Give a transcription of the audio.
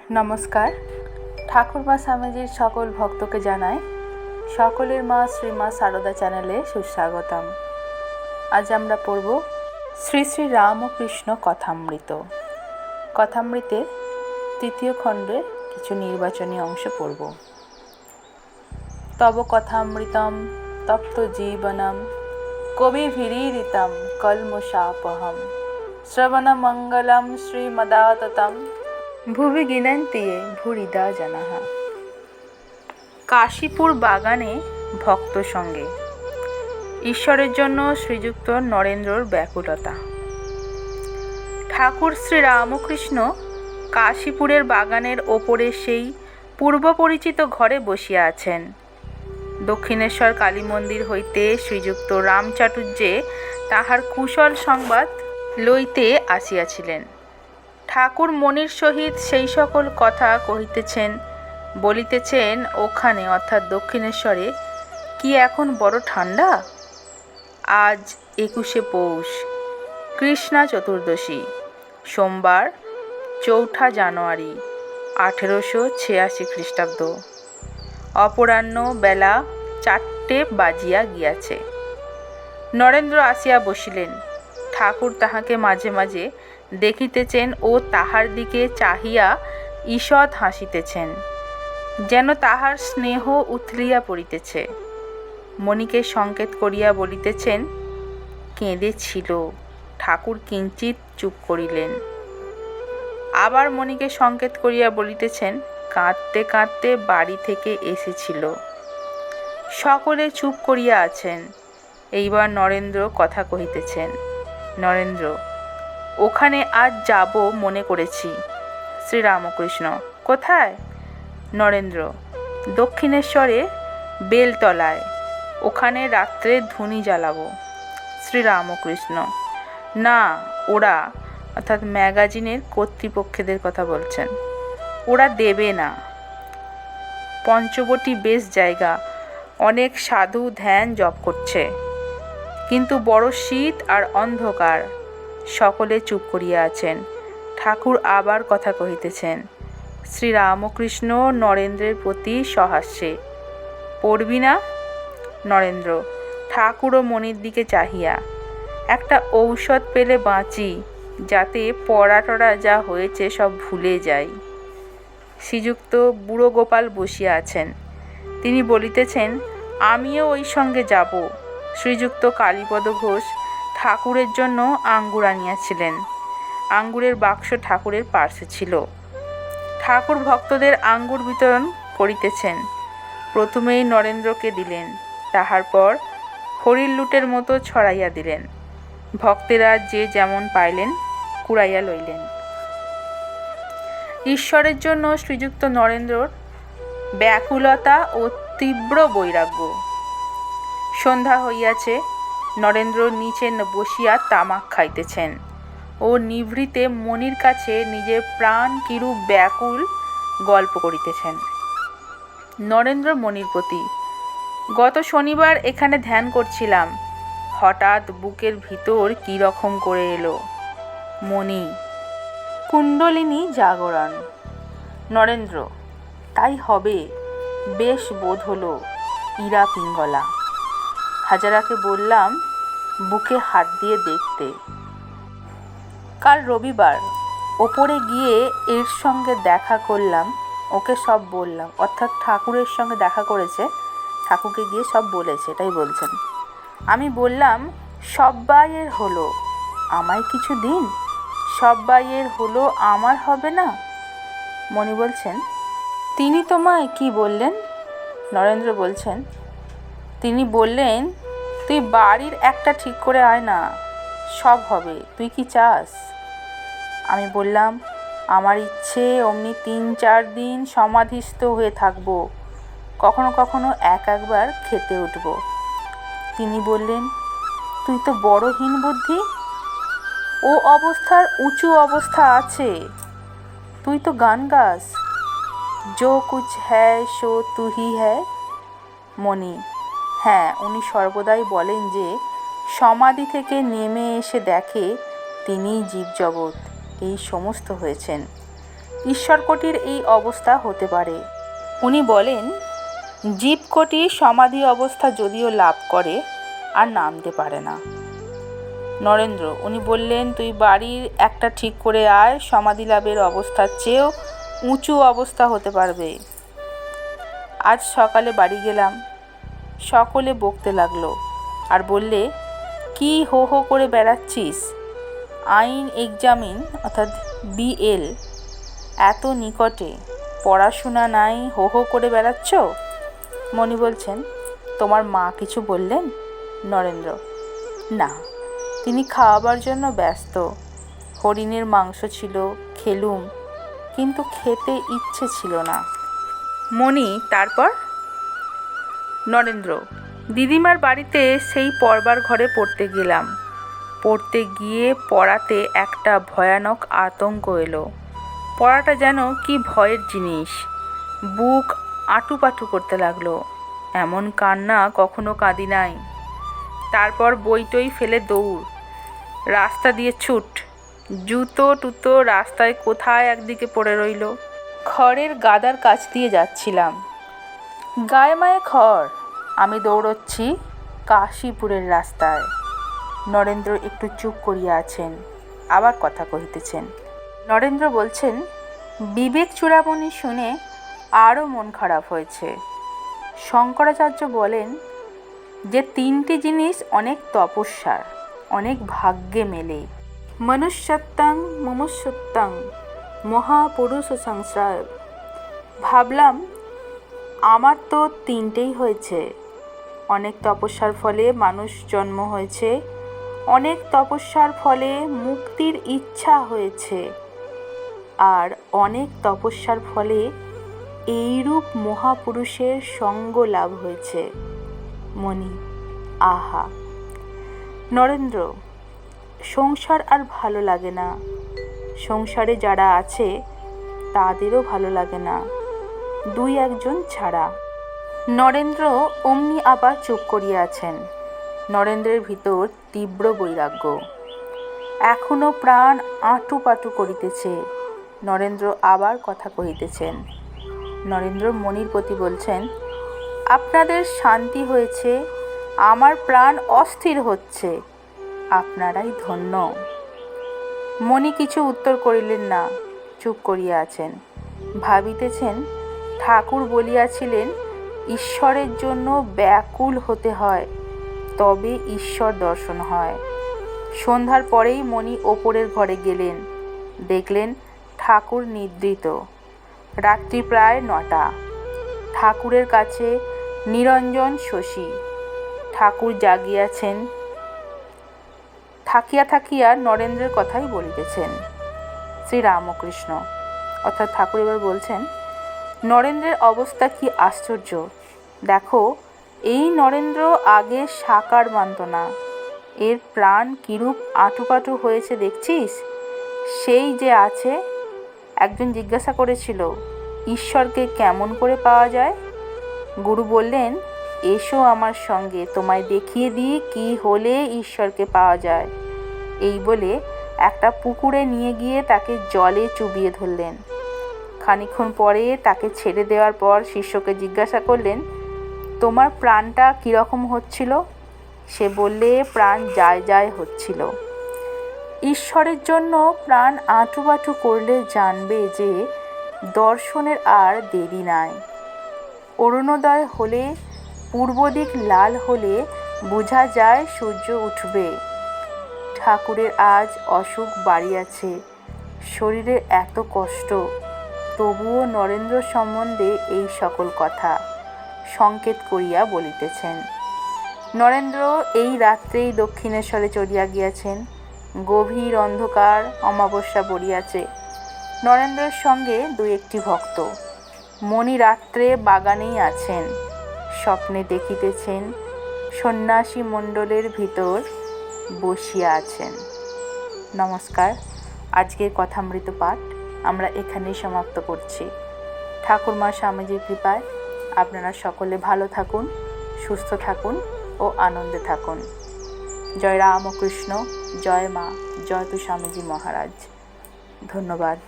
নমস্কার। ঠাকুরমা স্বামীজির সকল ভক্তকে জানাই সকলের মা শ্রীমা সারদা চ্যানেলে সুস্বাগতম। আজ আমরা পড়ব শ্রী শ্রী রামকৃষ্ণ কথামৃত। কথামৃতের তৃতীয় খণ্ডের কিছু নির্বাচনী অংশ পড়ব। তব কথামৃতম তপ্ত জীবনম কবিভিরীরিতম কলমশাপহম শ্রবণমঙ্গলম শ্রীমদাততম ভুবি গিনন্তিয়ে ভূরিদা জনাঃ। কাশীপুর বাগানে ভক্ত সঙ্গে ঈশ্বরের জন্য শ্রীযুক্ত নরেন্দ্রর ব্যাকুলতা। ঠাকুর শ্রী রামকৃষ্ণ কাশীপুরের বাগানের ওপরে সেই পূর্ব পরিচিত ঘরে বসিয়া আছেন। দক্ষিণেশ্বর কালী মন্দির হইতে শ্রীযুক্ত রামচাটুর্যে তাহার কুশল সংবাদ লইতে আসিয়াছিলেন। ঠাকুর মনির সহিত সেই সকল কথা কহিতেছেন, বলিতেছেন। ওখানে অর্থাৎ দক্ষিণেশ্বরে কি এখন বড় ঠান্ডা? আজ 21শে পৌষ, কৃষ্ণা চতুর্দশী, সোমবার 4ঠা জানুয়ারি 1886 খ্রিস্টাব্দ। অপরাহ্ন বেলা 4টে বাজিয়া গিয়াছে। নরেন্দ্র আসিয়া বসিলেন। ঠাকুর তাহাকে মাঝে মাঝে দেখিতেছেন ও তাহার দিকে চাহিয়া ঈষৎ হাসিতেছেন, যেন তাহার স্নেহ উথলিয়া পড়িতেছে। মণিকে সংকেত করিয়া বলিতেছেন, কেঁদেছিল। ঠাকুর কিঞ্চিৎ চুপ করিলেন। আবার মণিকে সংকেত করিয়া বলিতেছেন, কাঁদতে কাঁদতে বাড়ি থেকে এসেছিল। সকলে চুপ করিয়া আছেন। এইবার নরেন্দ্র কথা কহিতেছেন। নরেন্দ্র, ওখানে আজ যাব মনে করেছি। শ্রীরামকৃষ্ণ, কোথায়? নরেন্দ্র, দক্ষিণেশ্বরে বেলতলায়, ওখানে রাত্রে ধুনি জ্বালাবো। শ্রীরামকৃষ্ণ, না, ওরা অর্থাৎ ম্যাগাজিনের কর্তৃপক্ষদের কথা বলছেন, ওরা দেবে না। পঞ্চবটী বেশ জায়গা, অনেক সাধু ধ্যান জপ করছে, কিন্তু বড় শীত আর অন্ধকার। সকলে চুপ করিয়া আছেন। ঠাকুর আবার কথা কহিতেছেন। শ্রীরামকৃষ্ণ নরেন্দ্রের প্রতি সহাস্যে, পড়বি না? নরেন্দ্র ঠাকুর ও মণির দিকে চাহিয়া, একটা ঔষধ পেলে বাঁচি, যাতে পড়া টড়া যা হয়েছে সব ভুলে যাই। শ্রীযুক্ত বুড়ো গোপাল বসিয়া আছেন। তিনি বলিতেছেন, আমিও ওই সঙ্গে যাব। শ্রীযুক্ত কালীপদ ঘোষ ঠাকুরের জন্য আঙ্গুর আনিয়াছিলেন। আঙ্গুরের বাক্স ঠাকুরের পার্শ্বে ছিল। ঠাকুর ভক্তদের আঙ্গুর বিতরণ করিতেছেন। প্রথমেই নরেন্দ্রকে দিলেন, তাহার পর হরির লুটের মতো ছড়াইয়া দিলেন। ভক্তেরা যে যেমন পাইলেন কুড়াইয়া লইলেন। ঈশ্বরের জন্য শ্রীযুক্ত নরেন্দ্রর ব্যাকুলতা ও তীব্র বৈরাগ্য। সন্ধ্যা হইয়াছে। নরেন্দ্র নিচে বসিয়া তামাক খাইতেছেন ও নিভৃতে মণির কাছে নিজের প্রাণ কিরূপ ব্যাকুল গল্প করিতেছেন। নরেন্দ্র মণির প্রতি, গত শনিবার এখানে ধ্যান করছিলাম, হঠাৎ বুকের ভিতর কি রকম করে এলো। মণি, কুণ্ডলিনী জাগরণ। নরেন্দ্র, তাই হবে, বেশ বোধ হলো। ইরা পিঙ্গলা। হাজারাকে বললাম বুকে হাত দিয়ে দেখতে। কাল রবিবার ওপরে গিয়ে এর সঙ্গে দেখা করলাম, ওকে সব বললাম, অর্থাৎ ঠাকুরের সঙ্গে দেখা করেছে, ঠাকুরকে গিয়ে সব বলেছে, এটাই বলছেন। আমি বললাম, সব্বাইয়ের হলো, আমায় কিছু দিন। সব্বাইয়ের হলো, আমার হবে না? মণি বলছেন, তিনি তোমায় কি বললেন? নরেন্দ্র বলছেন, তিনি বললেন, তুই বাড়ির একটা ঠিক করে আয় না, সব হবে, তুই কি চাস? আমি বললাম, আমার ইচ্ছে অমনি 3-4 দিন সমাধিস্থ হয়ে থাকবো, কখনো কখনো একবার খেতে উঠব। তিনি বললেন, তুই তো বড় হীন বুদ্ধি, ও অবস্থার উঁচু অবস্থা আছে, তুই তো গান গাস, জো কুছ হ্যায় সো তুহি হ্যায়। মণি, হ্যাঁ, উনি সর্বদাই বলেন যে সমাধি থেকে নেমে এসে দেখে তিনিই জীবজগৎ, এই সমস্ত হয়েছেন। ঈশ্বরকোটির এই অবস্থা হতে পারে। উনি বলেন, জীবকোটি সমাধি অবস্থা যদিও লাভ করে আর নামতে পারে না। নরেন্দ্র, উনি বললেন, তুই বাড়ির একটা ঠিক করে আয়, সমাধি লাভের অবস্থার চেয়েও উঁচু অবস্থা হতে পারবে। আজ সকালে বাড়ি গেলাম, সকলে বকতে লাগলো আর বললে, কি হো হো করে বেড়াচ্ছিস? আইন এক্সামিন অর্থাৎ বিএল এত নিকটে, পড়াশোনা নাই, হো হো করে বেড়াচ্ছ? মণি বলছেন, তোমার মা কিছু বললেন? নরেন্দ্র, না, তিনি খাওয়াবার জন্য ব্যস্ত। হরিণের মাংস ছিল, খেলুম, কিন্তু খেতে ইচ্ছে ছিল না। মণি, তারপর? নরেন্দ্র, দিদিমার বাড়িতে সেই পড়বার ঘরে পড়তে গেলাম। পড়তে গিয়ে পড়াতে একটা ভয়ানক আতঙ্ক এলো। পড়াটা যেন কি ভয়ের জিনিস। বুক আঁটুপাঁটু করতে লাগলো। এমন কান্না কখনো কাঁদি নাই। তারপর বইটই ফেলে দৌড়, রাস্তা দিয়ে ছুট, জুতো টুতো রাস্তায় কোথায় একদিকে পড়ে রইল। খড়ের গাদার কাছ দিয়ে যাচ্ছিলাম, গায়ে মায়ে খড়। আমি দৌড়চ্ছি কাশীপুরের রাস্তায়। নরেন্দ্র একটু চুপ করিয়া আছেন, আবার কথা কহিতেছেন। নরেন্দ্র বলছেন, বিবেক চূড়ামণি শুনে আরও মন খারাপ হয়েছে। শঙ্করাচার্য বলেন যে 3টি জিনিস অনেক তপস্যার, অনেক ভাগ্যে মেলে। মনুষ্যত্বং, মুমুক্ষুত্বং, মহাপুরুষ সংশ্রয়। ভাবলাম আমার তো 3টেই হয়েছে। অনেক তপস্যার ফলে মানুষ জন্ম হয়েছে, অনেক তপস্যার ফলে মুক্তির ইচ্ছা হয়েছে, আর অনেক তপস্যার ফলে এইরূপ মহাপুরুষের সঙ্গ লাভ হয়েছে। মণি, আহা! নরেন্দ্র, সংসার আর ভালো লাগে না। সংসারে যারা আছে তাদেরও ভালো লাগে না, 2-1 ছাড়া। নরেন্দ্র অমনি আবার চুপ করিয়া আছেন। নরেন্দ্রের ভিতর তীব্র বৈরাগ্য। এখনো প্রাণ আঁটুপাঁটু করিতেছে। নরেন্দ্র আবার কথা কহিতেছেন। নরেন্দ্র মণির প্রতি বলছেন, আপনাদের শান্তি হয়েছে, আমার প্রাণ অস্থির হচ্ছে, আপনারাই ধন্য। মণি কিছু উত্তর করিলেন না, চুপ করিয়া আছেন। ভাবিতেছেন, ঠাকুর বলিয়াছিলেন ঈশ্বরের জন্য ব্যাকুল হতে হয়, তবে ঈশ্বর দর্শন হয়। সন্ধ্যার পরেই মণি ওপরের ঘরে গেলেন, দেখলেন ঠাকুর নিদ্রিত। রাত্রি প্রায় 9টা। ঠাকুরের কাছে নিরঞ্জন শশী। ঠাকুর জাগিয়াছেন। থাকিয়া থাকিয়া নরেন্দ্রের কথাই বলিতেছেন। শ্রীরামকৃষ্ণ। অর্থাৎ ঠাকুর এবার বলছেন, নরেন্দ্রের অবস্থা কি আশ্চর্য! দেখো, এই নরেন্দ্র আগে সাকার মানত না, এর প্রাণ কিরূপ আঁটুপাঁটু হয়েছে দেখছিস? সেই যে আছে। একজন জিজ্ঞাসা করেছিল, ঈশ্বরকে কেমন করে পাওয়া যায়? গুরু বললেন, এসো আমার সঙ্গে, তোমায় দেখিয়ে দিই কি হলে ঈশ্বরকে পাওয়া যায়। এই বলে একটা পুকুরে নিয়ে গিয়ে তাকে জলে চুবিয়ে ধরলেন। খানিকক্ষণ পরে তাকে ছেড়ে দেওয়ার পর শিষ্যকে জিজ্ঞাসা করলেন, তোমার প্রাণটা কীরকম হচ্ছিল? সে বললে, প্রাণ যায় যায় হচ্ছিল। ঈশ্বরের জন্য প্রাণ আঁটুপাঁটু করলে জানবে যে দর্শনের আর দেরি নাই। অরুণোদয় হলে, পূর্ব দিক লাল হলে বোঝা যায় সূর্য উঠবে। ঠাকুরের আজ অসুখ বাড়িয়াছে, শরীরে এত কষ্ট, তবুও নরেন্দ্র সম্বন্ধে এই সকল কথা সংকেত করিয়া বলিতেছেন। নরেন্দ্র এই রাত্রেই দক্ষিণেশ্বরে চলিয়া গিয়াছেন। গভীর অন্ধকার, অমাবস্যা পড়িয়াছে। নরেন্দ্রের সঙ্গে 2-1টি ভক্ত। মণি রাত্রে বাগানেই আছেন। স্বপ্নে দেখিতেছেন সন্ন্যাসী মণ্ডলের ভিতর বসিয়া আছেন। নমস্কার। আজকের কথামৃত পাঠ আমরা এখানেই সমাপ্ত করছি। ঠাকুরমা স্বামীজির কৃপায় আপনারা সকলে ভালো থাকুন, সুস্থ থাকুন ও আনন্দে থাকুন। জয় রামকৃষ্ণ, জয় মা, জয় তু স্বামীজি মহারাজ। ধন্যবাদ।